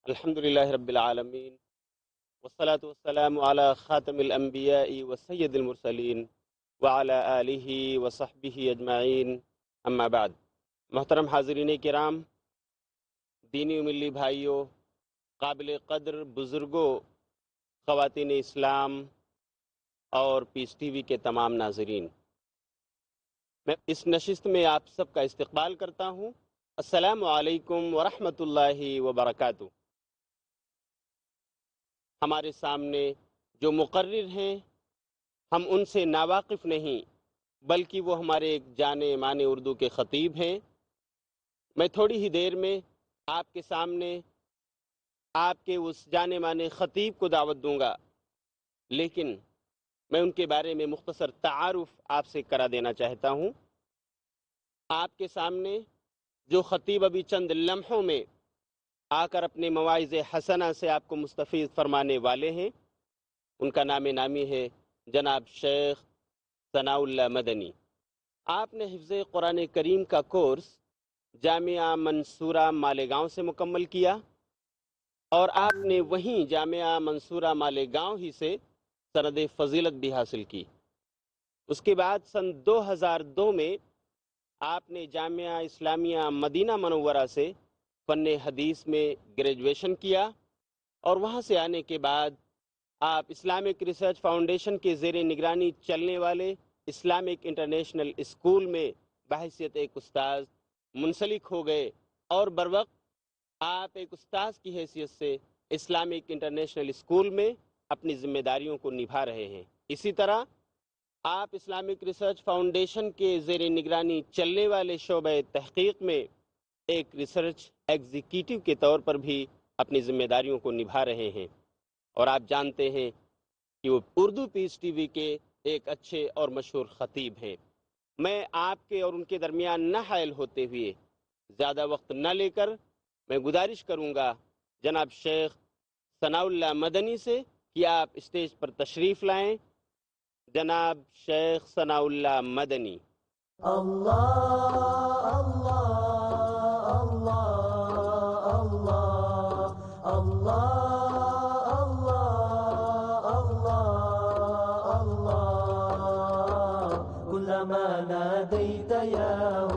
الحمدللہ رب العالمین والصلاة والسلام علی خاتم الانبیاء وسید المرسلین وعلی آلہ وصحبہ اجمعین، اما بعد۔ محترم حاضرین کرام، دینی و ملی بھائیوں، قابل قدر بزرگوں، خواتین اسلام اور پیس ٹی وی کے تمام ناظرین، میں اس نشست میں آپ سب کا استقبال کرتا ہوں۔ السلام علیکم ورحمۃ اللہ وبرکاتہ۔ ہمارے سامنے جو مقرر ہیں، ہم ان سے ناواقف نہیں، بلکہ وہ ہمارے ایک جانے مانے اردو کے خطیب ہیں۔ میں تھوڑی ہی دیر میں آپ کے سامنے آپ کے اس جانے مانے خطیب کو دعوت دوں گا، لیکن میں ان کے بارے میں مختصر تعارف آپ سے کرا دینا چاہتا ہوں۔ آپ کے سامنے جو خطیب ابھی چند لمحوں میں آ کر اپنے مواعظ حسنہ سے آپ کو مستفیض فرمانے والے ہیں، ان کا نام نامی ہے جناب شیخ ثناء اللہ مدنی۔ آپ نے حفظ قرآن کریم کا کورس جامعہ منصورہ مالیگاؤں سے مکمل کیا، اور آپ نے وہیں جامعہ منصورہ مالیگاؤں ہی سے سند فضیلت بھی حاصل کی۔ اس کے بعد سن 2002 میں آپ نے جامعہ اسلامیہ مدینہ منورہ سے فن حدیث میں گریجویشن کیا، اور وہاں سے آنے کے بعد آپ اسلامک ریسرچ فاؤنڈیشن کے زیر نگرانی چلنے والے اسلامک انٹرنیشنل اسکول میں بحیثیت ایک استاذ منسلک ہو گئے، اور بروقت آپ ایک استاذ کی حیثیت سے اسلامک انٹرنیشنل اسکول میں اپنی ذمہ داریوں کو نبھا رہے ہیں۔ اسی طرح آپ اسلامک ریسرچ فاؤنڈیشن کے زیر نگرانی چلنے والے شعبہ تحقیق میں ایک ریسرچ ایگزیکٹو کے طور پر بھی اپنی ذمہ داریوں کو نبھا رہے ہیں، اور آپ جانتے ہیں کہ وہ اردو پیس ٹی وی کے ایک اچھے اور مشہور خطیب ہیں۔ میں آپ کے اور ان کے درمیان نہ حائل ہوتے ہوئے زیادہ وقت نہ لے کر میں گزارش کروں گا جناب شیخ ثناء اللہ مدنی سے کہ آپ اسٹیج پر تشریف لائیں۔ جناب شیخ ثناء اللہ مدنی۔ اللہ اللہ اللہ اللہ اللہ اللہ اللہ كلما ناديت ياه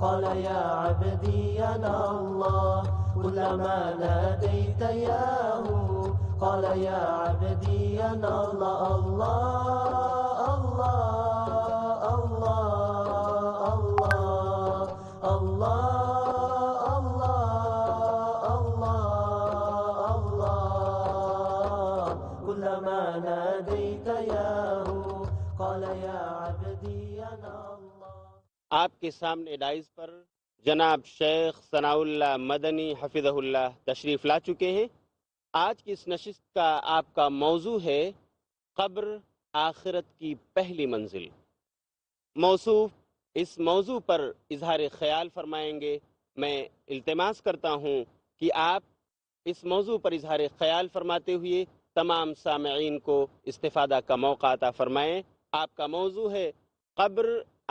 قال يا عبدي أنا الله كلما ناديت ياه قال يا عبدي أنا الله الله الله الله الله الله الله كلما ناديت ياه قال يا عبدي أنا الله۔ آپ کے سامنے ڈائز پر جناب شیخ ثناء اللہ مدنی حفظہ اللہ تشریف لا چکے ہیں۔ آج کی اس نشست کا آپ کا موضوع ہے قبر آخرت کی پہلی منزل۔ موصوف اس موضوع پر اظہار خیال فرمائیں گے۔ میں التماس کرتا ہوں کہ آپ اس موضوع پر اظہار خیال فرماتے ہوئے تمام سامعین کو استفادہ کا موقع عطا فرمائیں۔ آپ کا موضوع ہے قبر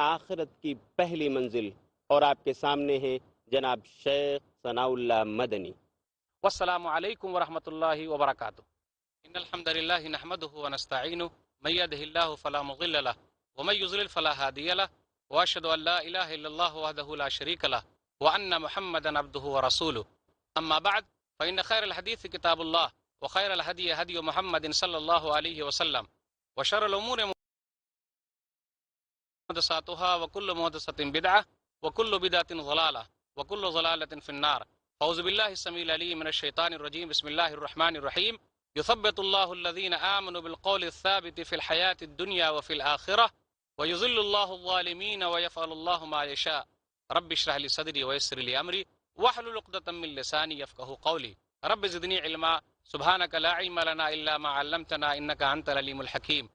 آخرت کی پہلی منزل، اور آپ کے سامنے ہیں جناب شیخ ثناء اللہ مدنی۔ والسلام علیکم ورحمۃ اللہ وبرکاتہ۔ ان الحمد للہ نحمده ونستعینه من يهده الله فلا مضل له ومن يضلل فلا هادي له واشهد ان لا اله الا الله وحده لا شريك له وان محمدا عبده ورسوله اما بعد فان خير الحديث كتاب الله وخير الهدي هدي محمد صلى الله عليه وسلم وشر الامور محدثاتها وكل محدثة بدعة وكل بدعة ضلالة وكل ضلالة في النار۔ اعوذ باللہ السمیع العلیم من الشیطان الرجیم، بسم اللہ الرحمن الرحیم۔ یثبت اللہ الذین آمنوا بالقول الثابت فی الحیاة الدنیا وفی الآخرہ ویذل اللہ الظالمین ویفعل اللہ ما یشاء۔ رب اشرح لی صدری ویسر لی امری واحلل عقدۃ من لسانی یفقهوا قولی۔ رب زدنی علما سبحانک لا علم لنا الا ما علمتنا انک انت العلیم الحکیم۔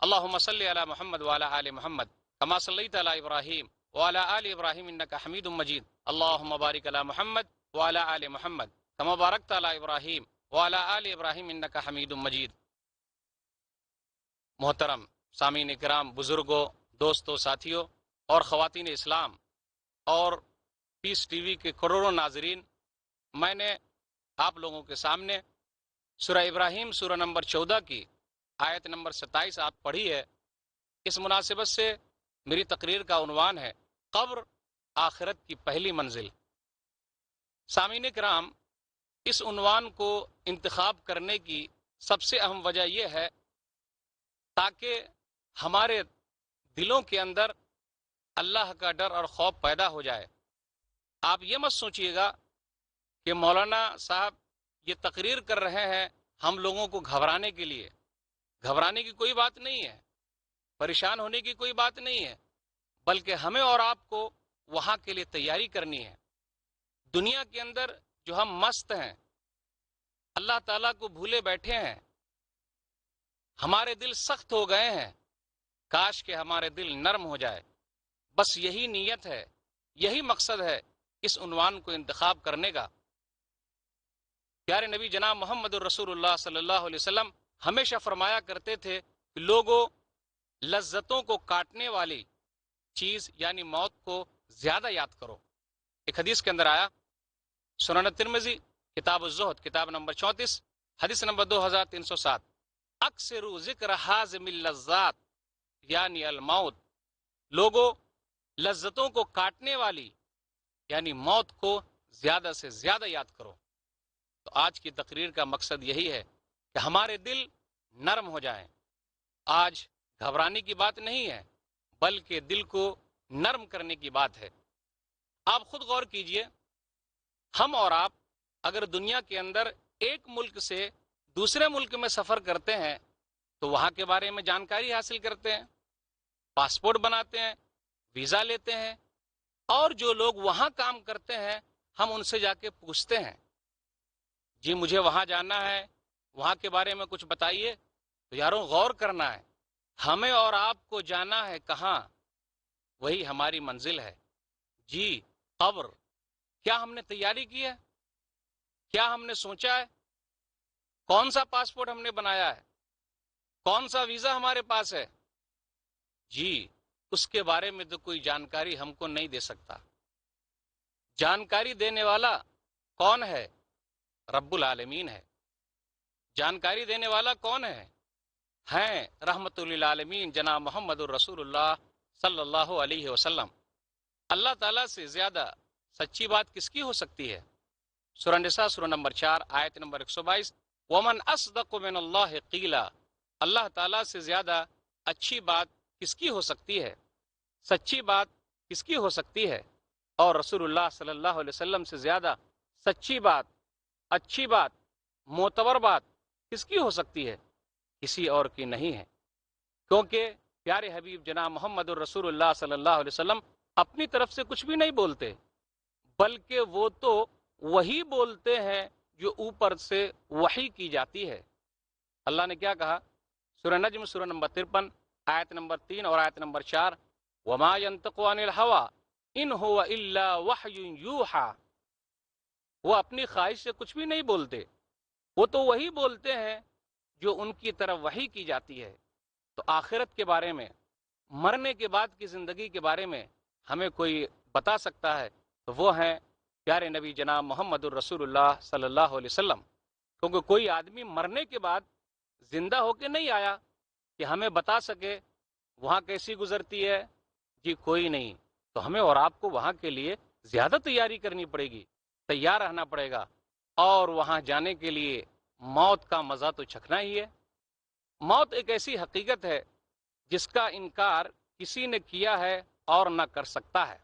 اللہم صل علی محمد وعلی آل محمد کما صلیت علی ابراہیم وعلی آل ابراہیم انک حمید مجید۔ اللہم بارک علی محمد وعلی آل محمد کما بارکت علی ابراہیم وعلی آل ابراہیم انک حمید مجید۔ محترم سامعین کرام، بزرگوں، دوستوں، ساتھیوں اور خواتین اسلام اور پیس ٹی وی کے کروڑوں ناظرین، میں نے آپ لوگوں کے سامنے سورہ ابراہیم سورہ نمبر 14 کی آیت نمبر 27 آپ پڑھی ہے۔ اس مناسبت سے میری تقریر کا عنوان ہے قبر آخرت کی پہلی منزل۔ سامعین کرام، اس عنوان کو انتخاب کرنے کی سب سے اہم وجہ یہ ہے تاکہ ہمارے دلوں کے اندر اللہ کا ڈر اور خوف پیدا ہو جائے۔ آپ یہ مت سوچئے گا کہ مولانا صاحب یہ تقریر کر رہے ہیں ہم لوگوں کو گھبرانے کے لیے۔ گھبرانے کی کوئی بات نہیں ہے، پریشان ہونے کی کوئی بات نہیں ہے، بلکہ ہمیں اور آپ کو وہاں کے لیے تیاری کرنی ہے۔ دنیا کے اندر جو ہم مست ہیں، اللہ تعالیٰ کو بھولے بیٹھے ہیں، ہمارے دل سخت ہو گئے ہیں، کاش کہ ہمارے دل نرم ہو جائے۔ بس یہی نیت ہے، یہی مقصد ہے اس عنوان کو انتخاب کرنے کا۔ پیارے نبی جناب محمد الرسول اللہ صلی اللہ علیہ وسلم ہمیشہ فرمایا کرتے تھے کہ لوگوں لذتوں کو کاٹنے والی چیز یعنی موت کو زیادہ یاد کرو۔ ایک حدیث کے اندر آیا، سنن ترمذی کتاب الزہد کتاب نمبر 34 حدیث نمبر 2307، اکثر ذکر حازم اللذات یعنی الموت، لوگوں لذتوں کو کاٹنے والی یعنی موت کو زیادہ سے زیادہ یاد کرو۔ تو آج کی تقریر کا مقصد یہی ہے کہ ہمارے دل نرم ہو جائیں۔ آج گھبرانے کی بات نہیں ہے، بلکہ دل کو نرم کرنے کی بات ہے۔ آپ خود غور کیجئے، ہم اور آپ اگر دنیا کے اندر ایک ملک سے دوسرے ملک میں سفر کرتے ہیں تو وہاں کے بارے میں جانکاری حاصل کرتے ہیں، پاسپورٹ بناتے ہیں، ویزا لیتے ہیں، اور جو لوگ وہاں کام کرتے ہیں ہم ان سے جا کے پوچھتے ہیں جی مجھے وہاں جانا ہے، وہاں کے بارے میں کچھ بتائیے۔ تو یاروں غور کرنا ہے، ہمیں اور آپ کو جانا ہے کہاں؟ وہی ہماری منزل ہے، جی قبر۔ کیا ہم نے تیاری کی ہے؟ کیا ہم نے سوچا ہے؟ کون سا پاسپورٹ ہم نے بنایا ہے؟ کون سا ویزا ہمارے پاس ہے؟ جی اس کے بارے میں تو کوئی جانکاری ہم کو نہیں دے سکتا۔ جانکاری دینے والا کون ہے؟ رب العالمین ہے۔ جانکاری دینے والا کون ہے؟ ہیں رحمت للعالمین جناب محمد الرسول اللہ صلی اللہ علیہ وسلم۔ اللہ تعالیٰ سے زیادہ سچی بات کس کی ہو سکتی ہے؟ سورہ نساء سورہ نمبر 4 آیت نمبر 122، ومن اصدق من اللہ قیلا، اللہ تعالیٰ سے زیادہ اچھی بات کس کی ہو سکتی ہے؟ سچی بات کس کی ہو سکتی ہے؟ اور رسول اللہ صلی اللہ علیہ وسلم سے زیادہ سچی بات، اچھی بات، معتبر بات کس کی ہو سکتی ہے؟ کسی اور کی نہیں ہے، کیونکہ پیارے حبیب جناب محمد الرسول اللہ صلی اللہ علیہ وسلم اپنی طرف سے کچھ بھی نہیں بولتے، بلکہ وہ تو وہی بولتے ہیں جو اوپر سے وحی کی جاتی ہے۔ اللہ نے کیا کہا؟ سورہ نجم سورہ نمبر 53 آیت نمبر 3 اور آیت نمبر 4، وما ينطق عن الهوى ان هو الا وحی یوحى، وہ اپنی خواہش سے کچھ بھی نہیں بولتے، وہ تو وہی بولتے ہیں جو ان کی طرف وحی کی جاتی ہے۔ تو آخرت کے بارے میں، مرنے کے بعد کی زندگی کے بارے میں ہمیں کوئی بتا سکتا ہے تو وہ ہیں پیارے نبی جناب محمد الرسول اللہ صلی اللہ علیہ وسلم، کیونکہ کوئی آدمی مرنے کے بعد زندہ ہو کے نہیں آیا کہ ہمیں بتا سکے وہاں کیسی گزرتی ہے، جی کوئی نہیں۔ تو ہمیں اور آپ کو وہاں کے لیے زیادہ تیاری کرنی پڑے گی، تیار رہنا پڑے گا، اور وہاں جانے کے لیے موت کا مزہ تو چکھنا ہی ہے۔ موت ایک ایسی حقیقت ہے جس کا انکار کسی نے کیا ہے اور نہ کر سکتا ہے۔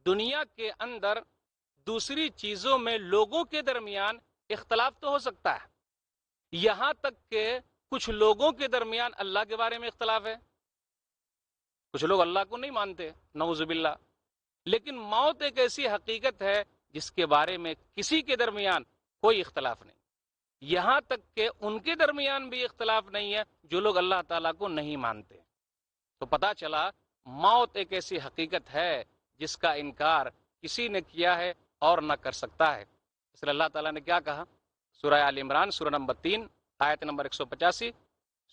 دنیا کے اندر دوسری چیزوں میں لوگوں کے درمیان اختلاف تو ہو سکتا ہے، یہاں تک کہ کچھ لوگوں کے درمیان اللہ کے بارے میں اختلاف ہے، کچھ لوگ اللہ کو نہیں مانتے نعوذ باللہ، لیکن موت ایک ایسی حقیقت ہے جس کے بارے میں کسی کے درمیان کوئی اختلاف نہیں، یہاں تک کہ ان کے درمیان بھی اختلاف نہیں ہے جو لوگ اللہ تعالیٰ کو نہیں مانتے۔ تو پتہ چلا موت ایک ایسی حقیقت ہے جس کا انکار کسی نے کیا ہے اور نہ کر سکتا ہے۔ اس لیے اللہ تعالیٰ نے کیا کہا؟ سورہ آل عمران سورہ نمبر 3 آیت نمبر 185،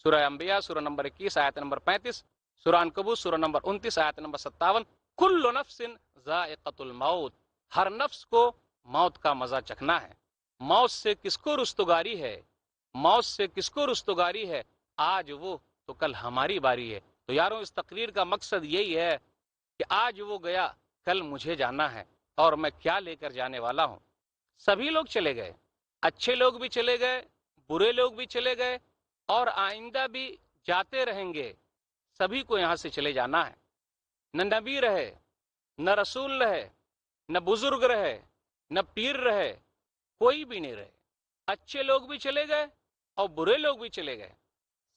سورہ انبیاء سورہ نمبر 21 آیت نمبر 35، سورہ عنکبوت سورہ نمبر 29 آیت نمبر 57، کل نفس ذائقۃ الموت، ہر نفس کو موت کا مزہ چکھنا ہے۔ موت سے کس کو رستگاری ہے، موت سے کس کو رستگاری ہے، آج وہ تو کل ہماری باری ہے۔ تو یاروں اس تقریر کا مقصد یہی ہے کہ آج وہ گیا، کل مجھے جانا ہے، اور میں کیا لے کر جانے والا ہوں۔ سبھی لوگ چلے گئے، اچھے لوگ بھی چلے گئے، برے لوگ بھی چلے گئے، اور آئندہ بھی جاتے رہیں گے۔ سبھی کو یہاں سے چلے جانا ہے، نہ نبی رہے، نہ رسول رہے، نہ بزرگ رہے، نہ پیر رہے، کوئی بھی نہیں رہے۔ اچھے لوگ بھی چلے گئے اور برے لوگ بھی چلے گئے،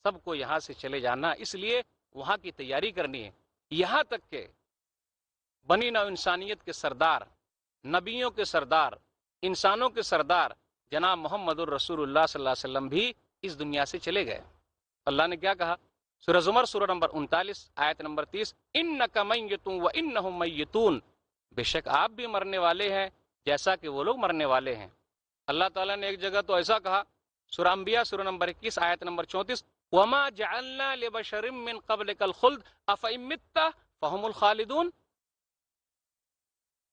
سب کو یہاں سے چلے جانا، اس لیے وہاں کی تیاری کرنی ہے۔ یہاں تک کہ بنی نوع انسانیت کے سردار، نبیوں کے سردار، انسانوں کے سردار جناب محمد الرسول اللہ صلی اللہ علیہ وسلم بھی اس دنیا سے چلے گئے۔ اللہ نے کیا کہا؟ سورہ زمر سورہ نمبر 39 آیت نمبر 30، انک میت وانہم میتون، بے شک آپ بھی مرنے والے ہیں جیسا کہ وہ لوگ مرنے والے ہیں۔ اللہ تعالیٰ نے ایک جگہ تو ایسا کہا، سورہ انبیاء سورہ نمبر 21 آیت نمبر 34، وما جعلنا لبشر من قبلک الخلد افئن مت فہم الخالدون،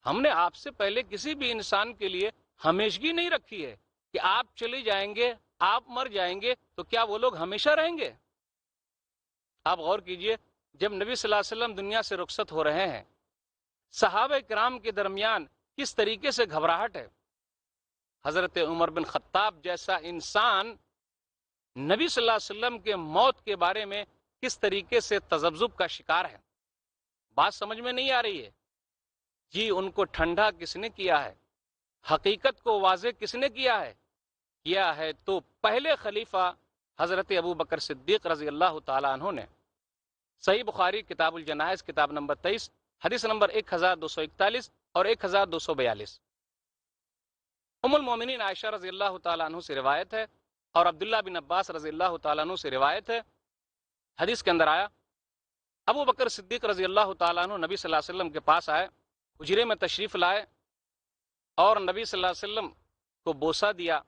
ہم نے آپ سے پہلے کسی بھی انسان کے لیے ہمیشگی نہیں رکھی ہے کہ آپ چلے جائیں گے، آپ مر جائیں گے تو کیا وہ لوگ ہمیشہ رہیں گے؟ آپ غور کیجئے، جب نبی صلی اللہ علیہ وسلم دنیا سے رخصت ہو رہے ہیں، صحابہ کرام کے درمیان کس طریقے سے گھبراہٹ ہے۔ حضرت عمر بن خطاب جیسا انسان نبی صلی اللہ علیہ وسلم کے موت کے بارے میں کس طریقے سے تذبذب کا شکار ہے۔ بات سمجھ میں نہیں آ رہی ہے؟ جی ان کو ٹھنڈا کس نے کیا ہے، حقیقت کو واضح کس نے کیا ہے تو پہلے خلیفہ حضرت ابو بکر صدیق رضی اللہ تعالیٰ عنہ نے۔ صحیح بخاری کتاب الجنائز کتاب نمبر 23 حدیث نمبر 1241 اور 1242، ام المومنین عائشہ رضی اللہ تعالیٰ عنہ سے روایت ہے، اور عبداللہ بن عباس رضی اللہ تعالیٰ عنہ سے روایت ہے۔ حدیث کے اندر آیا، ابو بکر صدیق رضی اللہ تعالیٰ عنہ نبی صلی اللہ علیہ وسلم کے پاس آئے، حجرے میں تشریف لائے، اور نبی صلی اللہ علیہ وسلم کو بوسہ دیا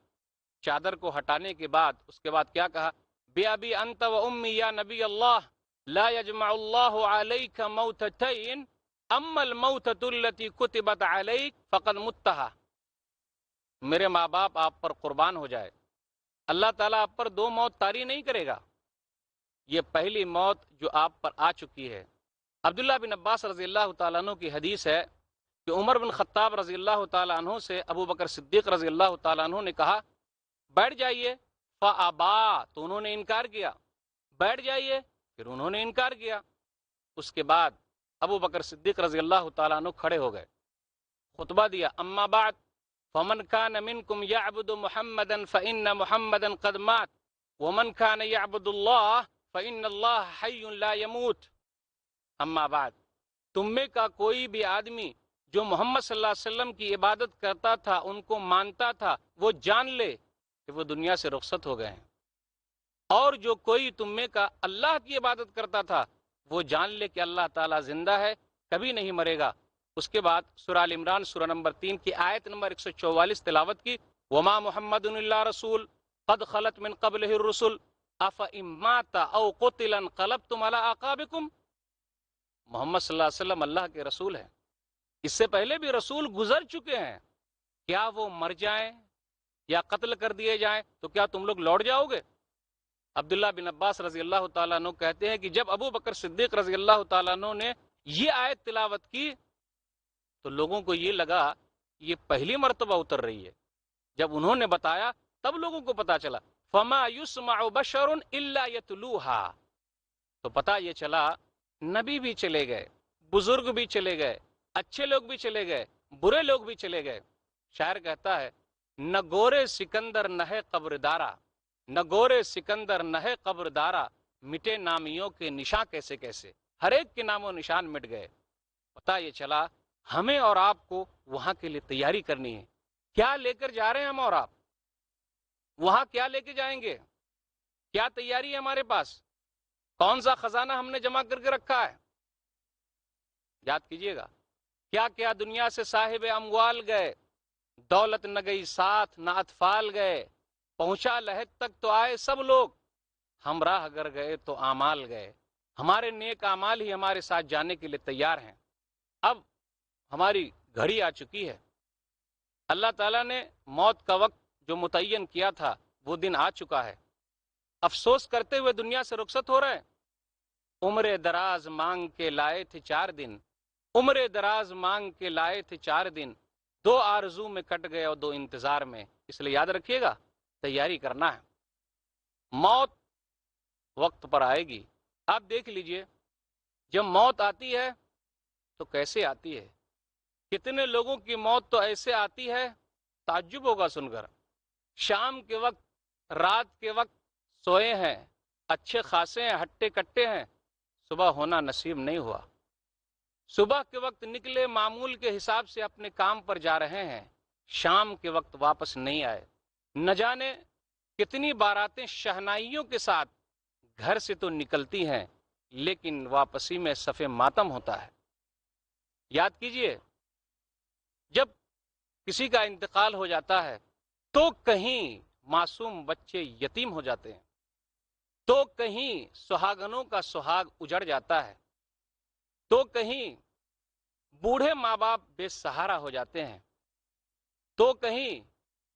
چادر کو ہٹانے کے بعد۔ اس کے بعد کیا کہا؟ بِأَبِي أَنْتَ وَأُمِّي يَا نبی اللہ لا يجمع اللہ علیک موتتین اما الموتۃ التي كتبت علیک فقد متها، میرے ماں باپ آپ پر قربان ہو جائے، اللہ تعالیٰ آپ پر دو موت طاری نہیں کرے گا، یہ پہلی موت جو آپ پر آ چکی ہے۔ عبداللہ بن عباس رضی اللہ تعالیٰ عنہ کی حدیث ہے کہ عمر بن خطاب رضی اللہ تعالیٰ عنہ سے ابو بکر صدیق رضی اللہ تعالیٰ عنہ نے کہا بیٹھ جائیے، فابا، تو انہوں نے انکار کیا، بیٹھ جائیے، پھر انہوں نے انکار کیا۔ اس کے بعد ابو بکر صدیق رضی اللہ تعالیٰ عنہ کھڑے ہو گئے، خطبہ دیا، اما بعد فمن كان منكم يعبد محمدا فإن محمدا قد مات ومن كان يعبد الله فإن الله حي لا يموت، اما بعد، تم میں کا کوئی بھی آدمی جو محمد صلی اللہ علیہ وسلم کی عبادت کرتا تھا، ان کو مانتا تھا، وہ جان لے کہ وہ دنیا سے رخصت ہو گئے ہیں، اور جو کوئی تم میں کا اللہ کی عبادت کرتا تھا، وہ جان لے کہ اللہ تعالیٰ زندہ ہے، کبھی نہیں مرے گا۔ اس کے بعد سورہ ال عمران سورہ نمبر 3 کی آیت نمبر 144 تلاوت کی، وما محمد الا رسول قد خلت من قبلہ الرسل افإن مات او قتل انقلبتم علی اعقابکم، محمد صلی اللہ علیہ وسلم اللہ کے رسول ہیں، اس سے پہلے بھی رسول گزر چکے ہیں، کیا وہ مر جائیں یا قتل کر دیے جائیں تو کیا تم لوگ لوٹ جاؤ گے؟ عبداللہ بن عباس رضی اللہ تعالیٰ عنہ کہتے ہیں کہ جب ابو بکر صدیق رضی اللہ تعالیٰ عنہ نے یہ آیت تلاوت کی تو لوگوں کو یہ لگا یہ پہلی مرتبہ اتر رہی ہے۔ جب انہوں نے بتایا تب لوگوں کو پتا چلا، فما يسمع بشر الا يتلوها، تو پتا یہ چلا نبی بھی چلے گئے، بزرگ بھی چلے گئے، اچھے لوگ بھی چلے گئے، برے لوگ بھی چلے گئے۔ شاعر کہتا ہے، نہ گورے سکندر نہ ہے قبر دارا، نہ گورے سکندر نہ ہے قبر دارا، مٹے نامیوں کے نشان کیسے کیسے، ہر ایک کے نام و نشان مٹ گئے۔ پتا یہ چلا ہمیں اور آپ کو وہاں کے لیے تیاری کرنی ہے۔ کیا لے کر جا رہے ہیں ہم اور آپ؟ وہاں کیا لے کے جائیں گے؟ کیا تیاری ہے ہمارے پاس؟ کون سا خزانہ ہم نے جمع کر کے رکھا ہے؟ یاد کیجئے گا، کیا کیا دنیا سے صاحب اموال گئے، دولت نہ گئی ساتھ، نہ اطفال گئے، پہنچا لحد تک تو آئے سب لوگ، ہم راہ اگر گئے تو اعمال گئے، ہمارے نیک اعمال ہی ہمارے ساتھ جانے کے لیے تیار ہیں۔ اب ہماری گھڑی آ چکی ہے، اللہ تعالیٰ نے موت کا وقت جو متعین کیا تھا وہ دن آ چکا ہے، افسوس کرتے ہوئے دنیا سے رخصت ہو رہے ہیں۔ عمر دراز مانگ کے لائے تھے 4 دن، عمر دراز مانگ کے لائے تھے 4 دن، 2 آرزو میں کٹ گئے اور 2 انتظار میں، اس لیے یاد رکھیے گا تیاری کرنا ہے، موت وقت پر آئے گی۔ آپ دیکھ لیجئے جب موت آتی ہے تو کیسے آتی ہے، کتنے لوگوں کی موت تو ایسے آتی ہے تعجب ہوگا سن کر، شام کے وقت رات کے وقت سوئے ہیں، اچھے خاصے ہیں، ہٹے کٹے ہیں، صبح ہونا نصیب نہیں ہوا، صبح کے وقت نکلے معمول کے حساب سے اپنے کام پر جا رہے ہیں، شام کے وقت واپس نہیں آئے، نہ جانے کتنی باراتیں شہنائیوں کے ساتھ گھر سے تو نکلتی ہیں لیکن واپسی میں صف ماتم ہوتا ہے۔ یاد کیجئے جب کسی کا انتقال ہو جاتا ہے تو کہیں معصوم بچے یتیم ہو جاتے ہیں، تو کہیں سہاگنوں کا سہاگ اجڑ جاتا ہے، تو کہیں بوڑھے ماں باپ بے سہارا ہو جاتے ہیں، تو کہیں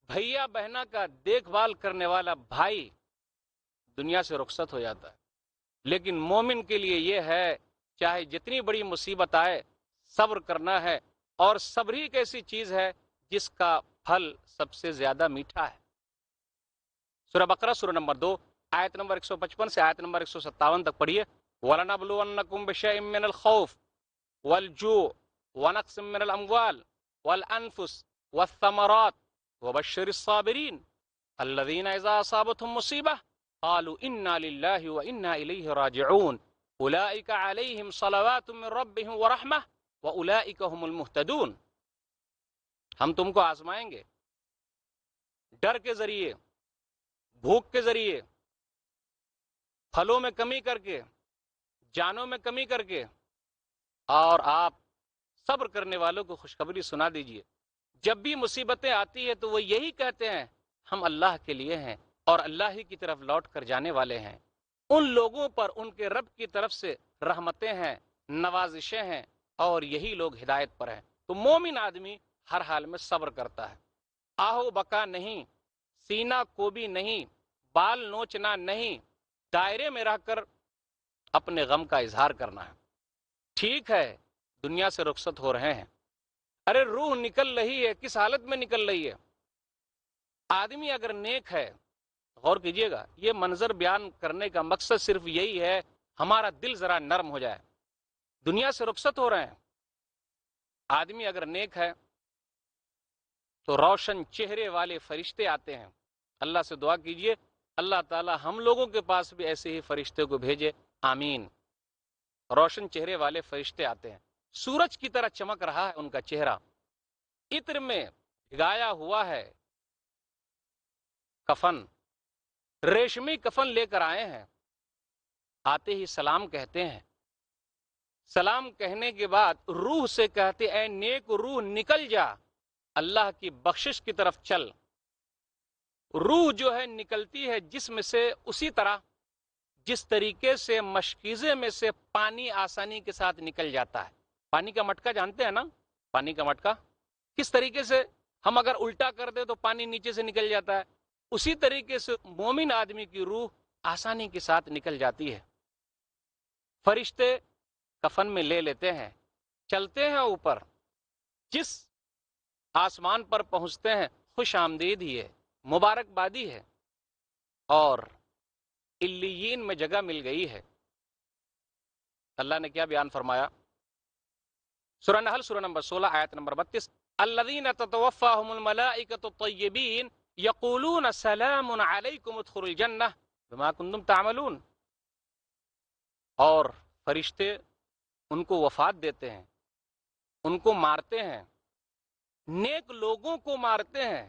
بھیا بہنا کا دیکھ بھال کرنے والا بھائی دنیا سے رخصت ہو جاتا ہے۔ لیکن مومن کے لیے یہ ہے چاہے جتنی بڑی مصیبت آئے صبر کرنا ہے، اور صبر ہی ایک ایسی چیز ہے جس کا پھل سب سے زیادہ میٹھا ہے۔ سورہ بقرہ سورہ نمبر 2 آیت نمبر 155 سے آیت نمبر 157 تک پڑھیے۔ وَلَنَبْلُوَنَّكُمْ بِشَيْءٍ مِّنَ الْخَوْفِ وَالْجُوعِ وَنَقْصٍ مِّنَ الْأَمْوَالِ وَالْأَنفُسِ وَالثَّمَرَاتِ وَبَشِّرِ الصَّابِرِينَ الَّذِينَ إِذَا أَصَابَتْهُمْ مُصِيبَةٌ قَالُوا إِنَّا لِلَّهِ وَإِنَّا إِلَيْهِ رَاجِعُونَ أُولَٰئِكَ عَلَيْهِمْ صَلَوَاتٌ مِّن رَّبِّهِمْ وَرَحْمَةٌ وَأُولَٰئِكَ هُمُ الْمُهْتَدُونَ۔ ہم تم کو آزمائیں گے ڈر کے ذریعے، بھوک کے ذریعے، پھلوں میں کمی کر کے، جانوں میں کمی کر کے، اور آپ صبر کرنے والوں کو خوشخبری سنا دیجئے۔ جب بھی مصیبتیں آتی ہیں تو وہ یہی کہتے ہیں ہم اللہ کے لیے ہیں اور اللہ ہی کی طرف لوٹ کر جانے والے ہیں۔ ان لوگوں پر ان کے رب کی طرف سے رحمتیں ہیں، نوازشیں ہیں، اور یہی لوگ ہدایت پر ہیں۔ تو مومن آدمی ہر حال میں صبر کرتا ہے، آہو بکا نہیں، سینہ کو بھی نہیں، بال نوچنا نہیں، دائرے میں رہ کر اپنے غم کا اظہار کرنا ہے۔ ٹھیک ہے دنیا سے رخصت ہو رہے ہیں، ارے روح نکل رہی ہے، کس حالت میں نکل رہی ہے؟ آدمی اگر نیک ہے، غور کیجئے گا، یہ منظر بیان کرنے کا مقصد صرف یہی ہے ہمارا دل ذرا نرم ہو جائے۔ دنیا سے رخصت ہو رہے ہیں، آدمی اگر نیک ہے تو روشن چہرے والے فرشتے آتے ہیں۔ اللہ سے دعا کیجئے اللہ تعالی ہم لوگوں کے پاس بھی ایسے ہی فرشتے کو بھیجے، آمین۔ روشن چہرے والے فرشتے آتے ہیں، سورج کی طرح چمک رہا ہے ان کا چہرہ، عطر میں بھگایا ہوا ہے کفن، ریشمی کفن لے کر آئے ہیں، آتے ہی سلام کہتے ہیں، سلام کہنے کے بعد روح سے کہتے اے نیک روح نکل جا، اللہ کی بخشش کی طرف چل۔ روح جو ہے نکلتی ہے جسم سے اسی طرح جس طریقے سے مشکیزے میں سے پانی آسانی کے ساتھ نکل جاتا ہے۔ پانی کا مٹکا جانتے ہیں نا؟ پانی کا مٹکا کس طریقے سے ہم اگر الٹا کر دیں تو پانی نیچے سے نکل جاتا ہے، اسی طریقے سے مومن آدمی کی روح آسانی کے ساتھ نکل جاتی ہے۔ فرشتے کفن میں لے لیتے ہیں، چلتے ہیں اوپر، جس آسمان پر پہنچتے ہیں خوش آمدید ہی ہے، مبارکبادی ہے، اور علیین میں جگہ مل گئی ہے۔ اللہ نے کیا بیان فرمایا؟ سورہ نحل سورہ نمبر 16 آیت نمبر 32، الذین تتوفاہم الملائکۃ الطیبین یقولون سلام علیکم ادخلوا الجنہ بما کنتم تعملون۔ اور فرشتے ان کو وفات دیتے ہیں، ان کو مارتے ہیں، نیک لوگوں کو مارتے ہیں،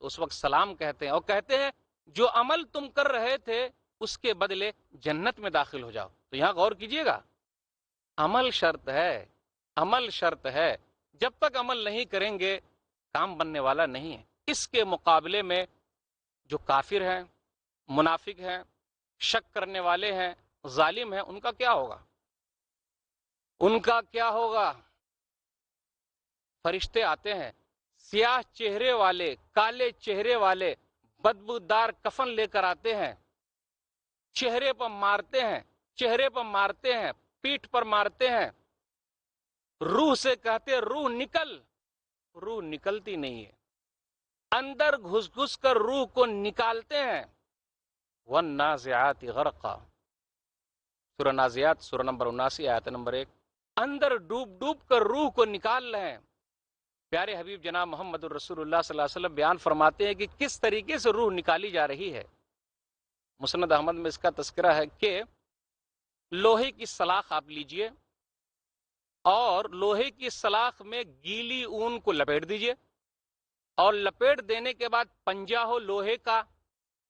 تو اس وقت سلام کہتے ہیں اور کہتے ہیں جو عمل تم کر رہے تھے اس کے بدلے جنت میں داخل ہو جاؤ۔ تو یہاں غور کیجئے گا، عمل شرط ہے، عمل شرط ہے، جب تک عمل نہیں کریں گے کام بننے والا نہیں ہے۔ اس کے مقابلے میں جو کافر ہیں، منافق ہیں، شک کرنے والے ہیں، ظالم ہیں، ان کا کیا ہوگا؟ ان کا کیا ہوگا؟ فرشتے آتے ہیں سیاہ چہرے والے، کالے چہرے والے، بدبودار کفن لے کر آتے ہیں، چہرے پر مارتے ہیں، چہرے پر مارتے ہیں، پیٹھ پر مارتے ہیں، روح سے کہتے روح نکل، روح نکلتی نہیں ہے، اندر گھس گھس کر روح کو نکالتے ہیں۔ والنازعات غرقا، سورہ نازعات سورہ نمبر 79 آیت نمبر 1، اندر ڈوب ڈوب کر روح کو نکال رہے ہیں۔ پیارے حبیب جناب محمد الرسول اللہ صلی اللہ علیہ وسلم بیان فرماتے ہیں کہ کس طریقے سے روح نکالی جا رہی ہے۔ مسند احمد میں اس کا تذکرہ ہے کہ لوہے کی سلاخ آپ لیجئے اور لوہے کی سلاخ میں گیلی اون کو لپیٹ دیجئے، اور لپیٹ دینے کے بعد پنجہ ہو لوہے کا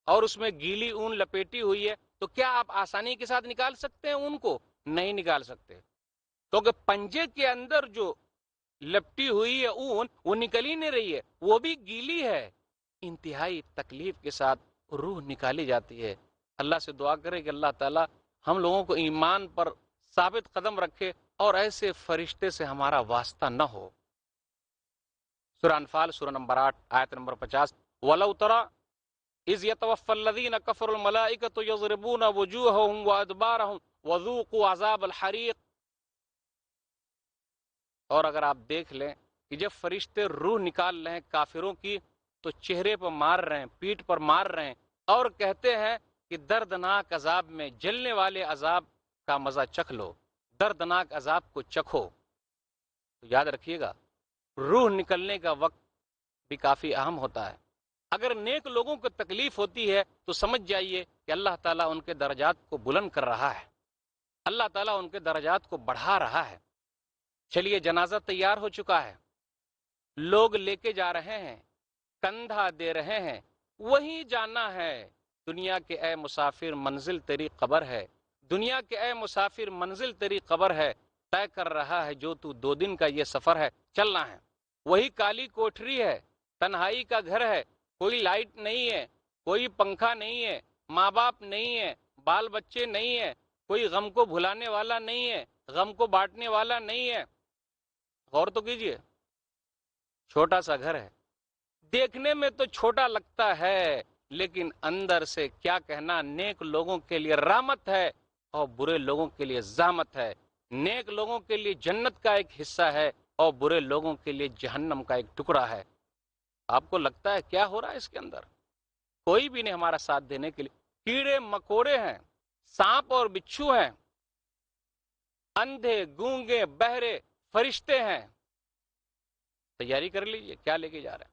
اور اس میں گیلی اون لپیٹی ہوئی ہے، تو کیا آپ آسانی کے ساتھ نکال سکتے ہیں اون کو؟ نہیں نکال سکتے، کیونکہ پنجے کے اندر جو لپٹی ہوئی ہے اون وہ نکل ہی نہیں رہی ہے، وہ بھی گیلی ہے۔ انتہائی تکلیف کے ساتھ روح نکالی جاتی ہے۔ اللہ سے دعا کرے کہ اللہ تعالی ہم لوگوں کو ایمان پر ثابت قدم رکھے اور ایسے فرشتے سے ہمارا واسطہ نہ ہو۔ سورہ انفال سورہ نمبر 8 آیت نمبر 50، وَلَوْ تَرَى إِذْ يَتَوَفَّى الَّذِينَ كَفَرُوا الْمَلَائِكَةُ يَضْرِبُونَ وُجُوهَهُمْ وَأَدْبَارَهُمْ وَذُوقُوا عَذَابَ الْحَرِيقِ۔ اور اگر آپ دیکھ لیں کہ جب فرشتے روح نکال رہے ہیں کافروں کی تو چہرے پر مار رہے ہیں، پیٹھ پر مار رہے ہیں، اور کہتے ہیں کہ دردناک عذاب میں، جلنے والے عذاب کا مزہ چکھ لو، دردناک عذاب کو چکھو۔ تو یاد رکھیے گا روح نکلنے کا وقت بھی کافی اہم ہوتا ہے۔ اگر نیک لوگوں کو تکلیف ہوتی ہے تو سمجھ جائیے کہ اللہ تعالیٰ ان کے درجات کو بلند کر رہا ہے، اللہ تعالیٰ ان کے درجات کو بڑھا رہا ہے۔ چلیے جنازہ تیار ہو چکا ہے، لوگ لے کے جا رہے ہیں، کندھا دے رہے ہیں، وہیں جانا ہے۔ دنیا کے اے مسافر منزل تیری قبر ہے، دنیا کے اے مسافر منزل تیری قبر ہے، طے کر رہا ہے جو تو 2 دن کا یہ سفر ہے، چلنا ہے۔ وہی کالی کوٹری ہے، تنہائی کا گھر ہے، کوئی لائٹ نہیں ہے، کوئی پنکھا نہیں ہے، ماں باپ نہیں ہے، بال بچے نہیں ہے، کوئی غم کو بھلانے والا نہیں ہے، غم کو بانٹنے والا نہیں ہے۔ غور تو کیجئے، چھوٹا سا گھر ہے، دیکھنے میں تو چھوٹا لگتا ہے لیکن اندر سے کیا کہنا، نیک لوگوں کے لیے رحمت ہے اور برے لوگوں کے لیے زحمت ہے۔ نیک لوگوں کے لیے جنت کا ایک حصہ ہے اور برے لوگوں کے لیے جہنم کا ایک ٹکڑا ہے۔ آپ کو لگتا ہے کیا ہو رہا ہے اس کے اندر؟ کوئی بھی نہیں ہمارا ساتھ دینے کے لیے، کیڑے مکوڑے ہیں، سانپ اور بچھو ہیں، اندھے گونگے بہرے فرشتے ہیں۔ تیاری کر لیجئے کیا لے کے جا رہے ہیں۔